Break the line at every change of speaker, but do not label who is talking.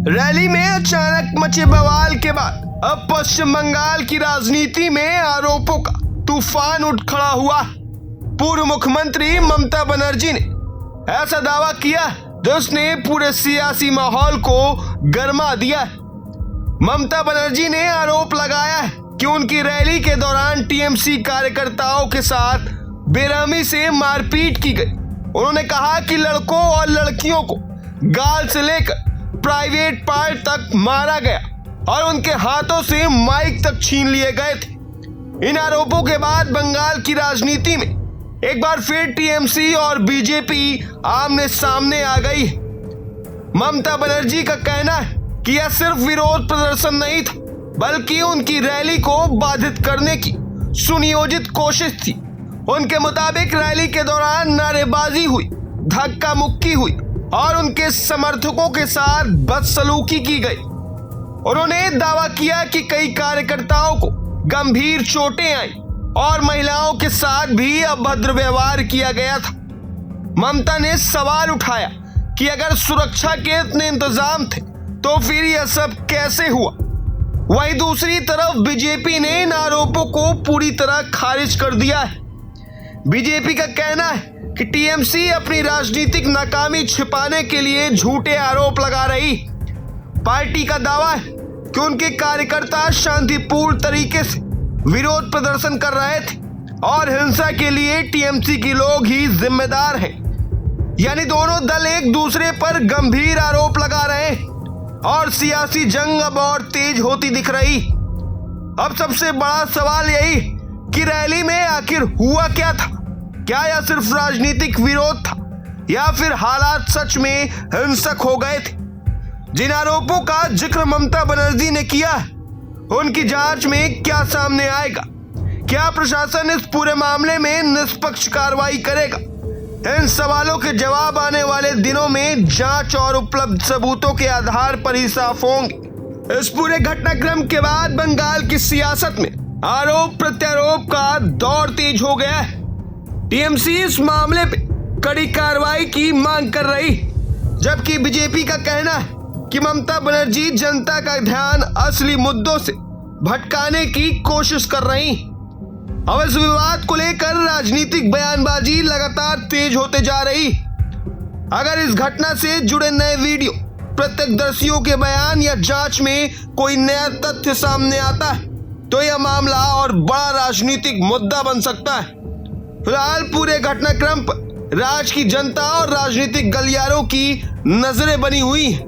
Rally में अचानक मचे बवाल के बाद अब पश्चिम बंगाल की राजनीति में आरोपों का तूफान उठ खड़ा हुआ। पूर्व मुख्यमंत्री ममता बनर्जी ने ऐसा दावा किया जिसने पूरे सियासी माहौल को गरमा दिया। ममता बनर्जी ने आरोप लगाया कि उनकी रैली के दौरान टीएमसी कार्यकर्ताओं के साथ बेरहमी से मारपीट की गई। उन्होंने कहा कि लड़कों और लड़कियों को गाल से लेकर प्राइवेट पार्ट तक मारा गया और उनके हाथों से माइक तक छीन लिए गए थे। इन आरोपों के बाद बंगाल की राजनीति में एक बार फिर टीएमसी और बीजेपी आमने सामने आ गई है। ममता बनर्जी का कहना है कि यह सिर्फ विरोध प्रदर्शन नहीं था, बल्कि उनकी रैली को बाधित करने की सुनियोजित कोशिश थी। उनके मुताबिक रैली के दौरान नारेबाजी हुई, धक्का मुक्की हुई और उनके समर्थकों के साथ बदसलूकी की गई। उन्होंने दावा किया कि कई कार्यकर्ताओं को गंभीर चोटें आई और महिलाओं के साथ भी अभद्र व्यवहार किया गया था। ममता ने सवाल उठाया कि अगर सुरक्षा के इतने इंतजाम थे तो फिर यह सब कैसे हुआ। वहीं दूसरी तरफ बीजेपी ने इन आरोपों को पूरी तरह खारिज कर दिया है। बीजेपी का कहना है कि टीएमसी अपनी राजनीतिक नाकामी छिपाने के लिए झूठे आरोप लगा रही। पार्टी का दावा है कि उनके कार्यकर्ता शांतिपूर्ण तरीके से विरोध प्रदर्शन कर रहे थे और हिंसा के लिए टीएमसी के लोग ही जिम्मेदार हैं। यानी दोनों दल एक दूसरे पर गंभीर आरोप लगा रहे हैं और सियासी जंग अब और तेज होती दिख रही। अब सबसे बड़ा सवाल यही कि रैली में आखिर हुआ क्या था। क्या यह सिर्फ राजनीतिक विरोध था या फिर हालात सच में हिंसक हो गए थे। जिन आरोपों का जिक्र ममता बनर्जी ने किया है उनकी जांच में क्या सामने आएगा। क्या प्रशासन इस पूरे मामले में निष्पक्ष कार्रवाई करेगा। इन सवालों के जवाब आने वाले दिनों में जांच और उपलब्ध सबूतों के आधार पर ही साफ होंगे। इस पूरे घटनाक्रम के बाद बंगाल की सियासत में आरोप प्रत्यारोप का दौर तेज हो गया है। टीएमसी इस मामले पे कड़ी कार्रवाई की मांग कर रही, जबकि बीजेपी का कहना है कि ममता बनर्जी जनता का ध्यान असली मुद्दों से भटकाने की कोशिश कर रही। अब इस विवाद को लेकर राजनीतिक बयानबाजी लगातार तेज होते जा रही। अगर इस घटना से जुड़े नए वीडियो, प्रत्यक्षदर्शियों के बयान या जांच में कोई नया तथ्य सामने आता है तो यह मामला और बड़ा राजनीतिक मुद्दा बन सकता है। फिलहाल पूरे घटनाक्रम पर राज्य की जनता और राजनीतिक गलियारों की नजरें बनी हुई हैं।